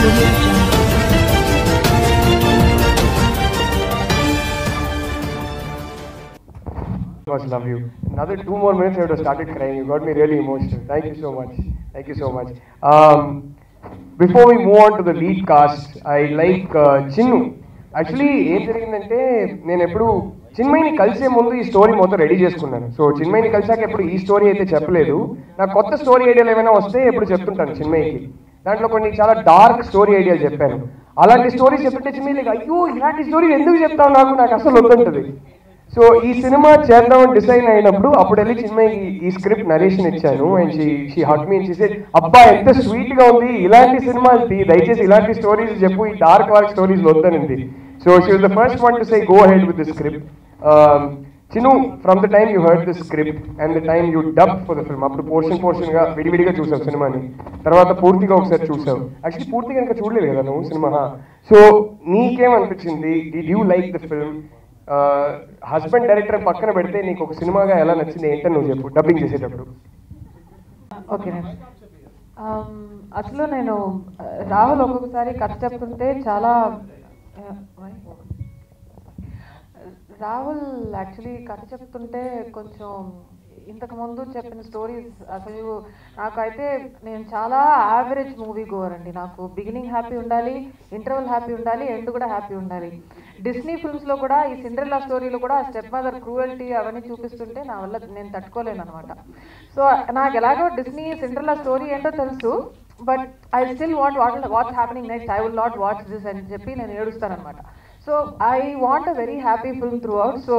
Audio Jungle. Love you. Another 2 more minutes, I would have started crying. You got me really emotional. Thank you so much. Thank you so much. Before we move on to the lead cast, I like Chinnu. Actually, ఏం జరిగిందంటే నేను ఎప్పుడు చిన్మయిని కలిసే ముందు ఈ story మొత్తం ready చేసుకున్నాను. So చిన్మయిని కలిసాక ఎప్పుడు ఈ స్టోరీ అయితే చెప్పలేదు. నాకు కొత్త స్టోరీ ఐడియాలు ఏమైనా వస్తే ఎప్పుడు చెప్తుంటాను చిన్మయికి. దాంట్లో కొన్ని చాలా డార్క్ స్టోరీ ఐడియాలు చెప్పాను. అలాంటి స్టోరీస్ చెప్తుంటే చిన్మయి అయ్యో ఇలాంటి స్టోరీ ఎందుకు చెప్తావు నాకు అసలు వద్దంటది. సో ఈ సినిమా చేద్దామని డిసైడ్ అయినప్పుడు అప్పుడు వెళ్ళి చిన్మయికి ఈ స్క్రిప్ట్ నరేషన్ ఇచ్చాను. అండ్ షీ హట్ మీ చేసి అబ్బా ఎంత స్వీట్ గా ఉంది, ఇలాంటి సినిమాలు దయచేసి ఇలాంటి స్టోరీస్ చెప్పు, ఈ డార్క్ స్టోరీస్ వద్దనింది. So she was the first one to say go ahead with the script. Chinu, from the time you heard the script and the time you dub for the film, అప్పుడు portion గా విడివిడిగా చూసావు సినిమాని, తర్వాత పూర్తిగా ఒకసారి చూసావు. యాక్చువల్లీ పూర్తిగా ఇంకా చూడలేదు కదా నువ్వు సినిమా. సో నీకేమనిపించింది? Did you like the film? Husband director పక్కన పెడితే నీకు ఒక సినిమాగా ఎలా నచ్చింది ఏంటని నువ్వు చెప్పు డబ్బింగ్ చేసేటప్పుడు. ఓకే, అసలు నేను రాహుల్ ఒక్కొక్కసారి కథ చెప్తుంటే చాలా రాహుల్ యాక్చువల్లీ కథ చెప్తుంటే కొంచెం ఇంతకుముందు చెప్పిన స్టోరీస్ అసలు నాకైతే నేను చాలా యావరేజ్ మూవీ గోవర్ అండి. నాకు బిగినింగ్ హ్యాపీ ఉండాలి, ఇంటర్వల్ హ్యాపీ ఉండాలి, ఎండ్ కూడా హ్యాపీ ఉండాలి. డిస్నీ ఫిల్మ్స్లో కూడా ఈ సిండ్రెల్లా స్టోరీలో కూడా స్టెప్ మదర్ క్రూయల్టీ అవన్నీ చూపిస్తుంటే నా వల్ల నేను తట్టుకోలేను అనమాట. సో నాకు ఎలాగో డిస్నీ సిండ్రెల్లా స్టోరీ ఏంటో తెలుసు, but I still what's happening next, I will not watch this అని చెప్పి నేను ఏడుస్తాను అనమాట. So I want a very happy film throughout. So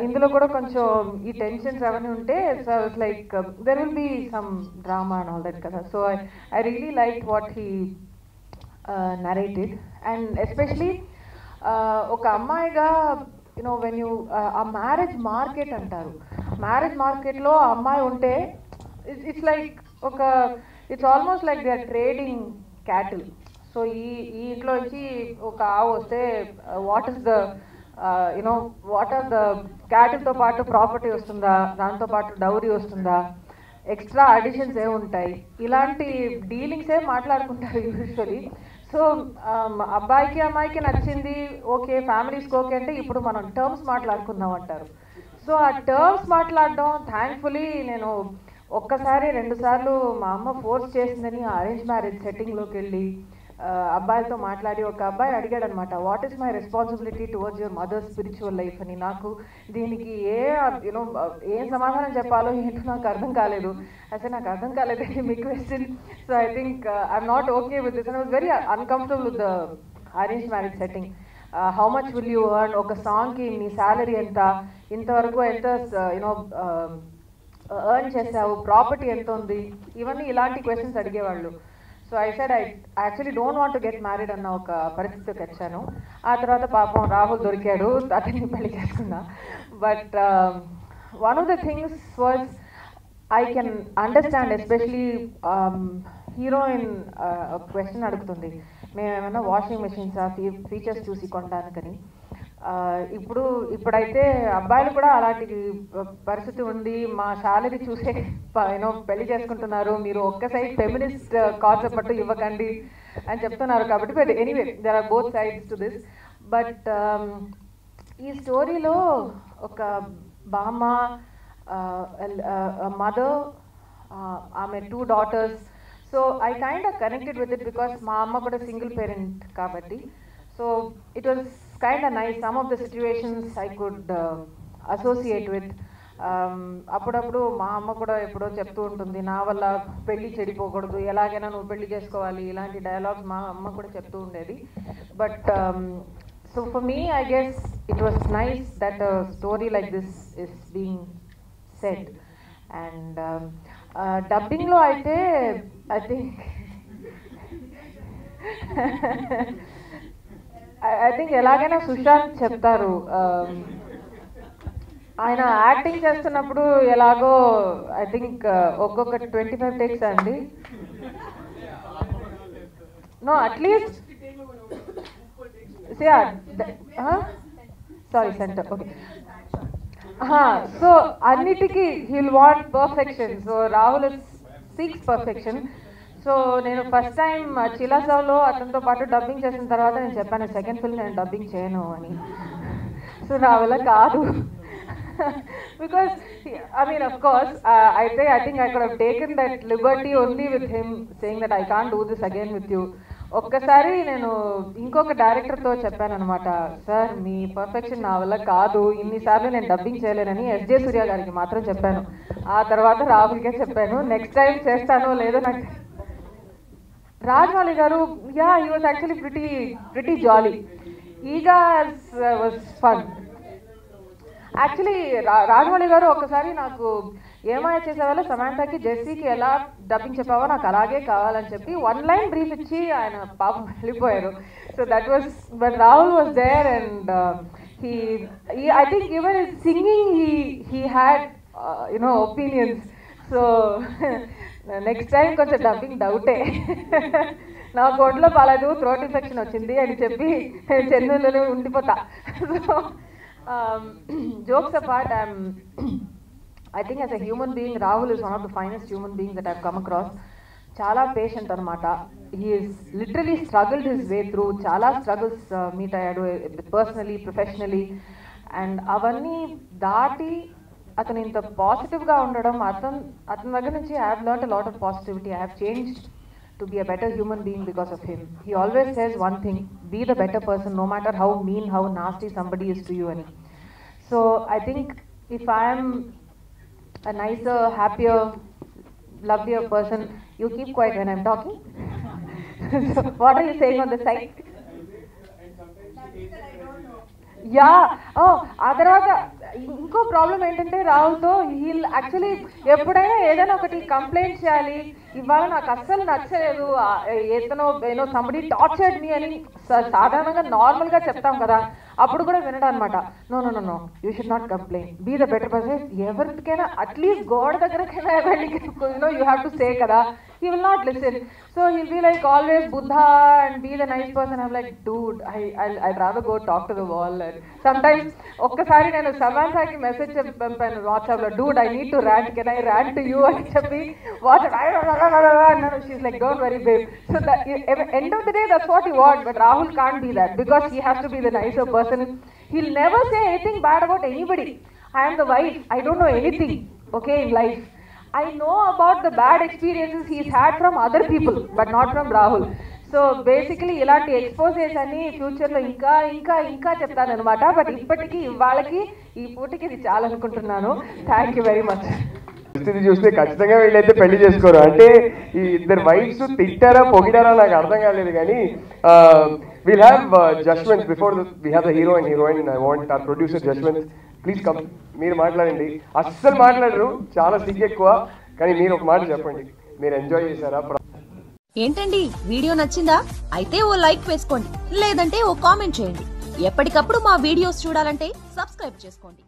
ఇందులో కూడా కొంచెం ఈ టెన్షన్స్ అవన్నీ ఉంటే so like there will be some drama and all that కదా. So I really like what he narrated. And especially ఒక అమ్మాయిగా యూనో వెన్ యూ ఆ మ్యారేజ్ మార్కెట్ అంటారు, మ్యారేజ్ మార్కెట్లో ఆ అమ్మాయి ఉంటే it's like it's almost like they are trading cattle. So ఈ ఇంట్లో నుంచి ఒక ఆవు వస్తే what is the what are the క్యాటిల్తో పాటు ప్రాపర్టీ వస్తుందా, దాంతోపాటు డౌరీ వస్తుందా, ఎక్స్ట్రా అడిషన్స్ ఏముంటాయి, ఇలాంటి డీలింగ్సే మాట్లాడుకుంటారు యూజువలీ. సో అబ్బాయికి అమ్మాయికి నచ్చింది ఓకే, ఫ్యామిలీస్కి ఓకే అంటే ఇప్పుడు మనం టర్మ్స్ మాట్లాడుకుందాం అంటారు. సో ఆ టర్మ్స్ మాట్లాడడం థ్యాంక్ఫుల్లీ నేను ఒక్కసారి 2 సార్లు మా అమ్మ ఫోర్స్ చేసిందని అరేంజ్ మ్యారేజ్ సెట్టింగ్లోకి వెళ్ళి అబ్బాయిలతో మాట్లాడి ఒక అబ్బాయి అడిగాడు అనమాట, what is my responsibility towards your mother's spiritual life అని. నాకు దీనికి ఏం సమాధానం చెప్పాలో ఏంటో నాకు అర్థం కాలేదు. అసలు నాకు అర్థం కాలేదండి మీ question. So I think I'm not okay with this and I was very uncomfortable with the arrange marriage setting. How much will you earn, ఒక సాంగ్కి నీ శాలరీ ఎంత, ఇంతవరకు ఎంత ఎర్న్ చేసావు, ప్రాపర్టీ ఎంత ఉంది, ఇవన్నీ ఇలాంటి క్వశ్చన్స్ అడిగేవాళ్ళు. So I said I actually don't want to get married అన్న ఒక పరిస్థితికి వచ్చాను. ఆ తర్వాత పాపం రాహుల్ దొరికాడు, అతన్ని పెళ్లి చేసుకున్నా. But one of the things was I can understand, especially heroine question అడుగుతుంది, మేము ఏమైనా వాషింగ్ మెషిన్స్ ఫీచర్స్ చూసి కొనడానికని. ఇప్పుడైతే అబ్బాయిలు కూడా అలాంటి పరిస్థితి ఉంది, మా శాలరీ చూసే పెళ్లి చేసుకుంటున్నారు, మీరు ఒక్క సైడ్ ఫెమినిస్ట్ కాన్సెప్ట్ ఇవ్వకండి అని చెప్తున్నారు. కాబట్టి but anyway there are both sides to this. But ఈ స్టోరీలో ఒక బామ్మ, మదర్, ఆమె 2 daughters. So I kind of connected with it because మా అమ్మ కూడా సింగిల్ పేరెంట్ కాబట్టి. So it was kind of nice. Some of the situations I could associate with. అప్పుడప్పుడు మా అమ్మ కూడా ఎప్పుడో చెప్తూ ఉంటుంది, నా వల్ల పెళ్లి చెడిపోకూడదు, ఎలాగైనా నువ్వు పెళ్లి చేసుకోవాలి, ఇలాంటి డైలాగ్స్ మా అమ్మ కూడా చెప్తూ ఉండేది. But so for me I guess it was nice that story like this is being said. And డబ్బింగ్లో అయితే ఐ థింక్ ఎలాగైనా సుశాంత్ చెప్తారు, ఆయన యాక్టింగ్ చేస్తున్నప్పుడు ఎలాగో ఐ థింక్ ఒక్కొక్క 25 takes అండి. No at least sorry centre okay. So అన్నిటికీ he'll want perfection. So Rahul seeks perfection. So నేను ఫస్ట్ టైం చిలాసాలో అతనితో పాటు డబ్బింగ్ చేసిన తర్వాత నేను చెప్పాను సెకండ్ ఫిల్మ్ నేను డబ్బింగ్ చేయను అని. సో నా వల్ల కాదు, because I mean of course I think I could have taken that liberty only with him saying that I can't do this again with you. ఒక్కసారి నేను ఇంకొక డైరెక్టర్తో చెప్పాను అనమాట, సార్ మీ పర్ఫెక్షన్ నా వల్ల కాదు, ఇన్నిసార్లు నేను డబ్బింగ్ చేయలేనని ఎస్జే సూర్య గారికి మాత్రం చెప్పాను. ఆ తర్వాత రాహుల్కే చెప్పాను, నెక్స్ట్ టైం చేస్తానో లేదో నాకు. Rajamouli garu, yeah he was actually pretty jolly. Eega was fun. Actually Rajamouli గారు ఒకసారి నాకు ఏమాయ చేసేవాళ్ళ సమాంతాకి జెస్సీకి ఎలా డబ్బింగ్ చెప్పావో నాకు అలాగే కావాలని చెప్పి 1 లైన్ బ్రీఫ్ ఇచ్చి ఆయన పాపం వెళ్ళిపోయారు. So that was, but Rahul was there and I think even his singing he had opinions. So next time కొంచెం డబ్బింగ్ డౌటే. నా కోట్లో పాలేదు, థ్రోట్ ఇన్ఫెక్షన్ వచ్చింది అని చెప్పి చెన్నైలోనే ఉండిపోతా. So jokes apart, I think as a human being, Rahul is one of the finest human beings that I've come across. Chala patient anamata. He has literally struggled his way through chala struggles meet ayadu personally, professionally, and avanni daati atanu inta positive ga undadam athan daggar nunchi I have learned a lot of positivity. I have changed to be a better human being because of him. He always says one thing, be the better person no matter how mean, how nasty somebody is to you. Ani. So I think if I am a nicer, happier, lovelier person, you keep quiet when I'm talking. So what are you saying on the side? Yeah ఆ తర్వాత ఇంకో problem ఏంటంటే రాహుల్తో, heal actually ఎప్పుడైనా ఏదైనా ఒకటి complaint చేయాలి, ఇవాళ నాకు అస్సలు నచ్చలేదు, ఏదో సంబడి టార్చర్డ్ మీ అని సాధారణంగా నార్మల్గా చెప్తాం కదా, అప్పుడు కూడా వినడం అనమాట. No no no no you should not complaint, be the better person. ఎవరికైనా అట్లీస్ట్ గోడ దగ్గరకైనా వెళ్ళి యూ హ్యావ్ టు సే కదా, he will not listen. So he'll be like always Buddha and be the nice person. I'm like, dude, I'd rather go talk to the wall. And sometimes ఒక్కసారి నేను సమాంతాకి message పంపాను వాట్సాప్లో, dude I need to rant, can I rant to you అని చెప్పి WhatsApp అన్నాను. She's like, don't worry babe. So the end of the day that's what you want, but Rahul can't be that because he has to be the nicer person. He'll never say anything bad about anybody. I am the wife, I don't know anything okay in life. I know about the bad experiences he's had from other people, but not from Rahul. So basically, ఇలాంటి exposes అన్ని ఫ్యూచర్లో ఇంకా ఇంకా ఇంకా చెప్తాను అనమాట. But ఇప్పటికీ వాళ్ళకి ఈ పూటకి ఇది చాలా అనుకుంటున్నాను. Thank you very much. పరిస్థితి చూస్తే ఖచ్చితంగా వీళ్ళైతే పెళ్లి చేసుకోరు. అంటే ఈ ఇద్దరు వైఫ్స్ తిట్టారా పొగిడారా నాకు అర్థం కాలేదు. కానీ we'll have Jaswanth before we have the hero and heroine. I want our producer Jaswanth, please come. మీరు మాట్లాడండి. అస్సలు మాట్లాడరు, చాలా సిగ్గు ఎక్కువ. కానీ మీరు ఒక మాట చెప్పండి, మీరు ఎంజాయ్ చేశారా? ఏంటండి వీడియో నచ్చిందా? అయితే ఓ లైక్ వేసుకోండి, లేదంటే ఓ కామెంట్ చేయండి. ఎప్పటికప్పుడు మా వీడియోస్ చూడాలంటే సబ్స్క్రైబ్ చేసుకోండి.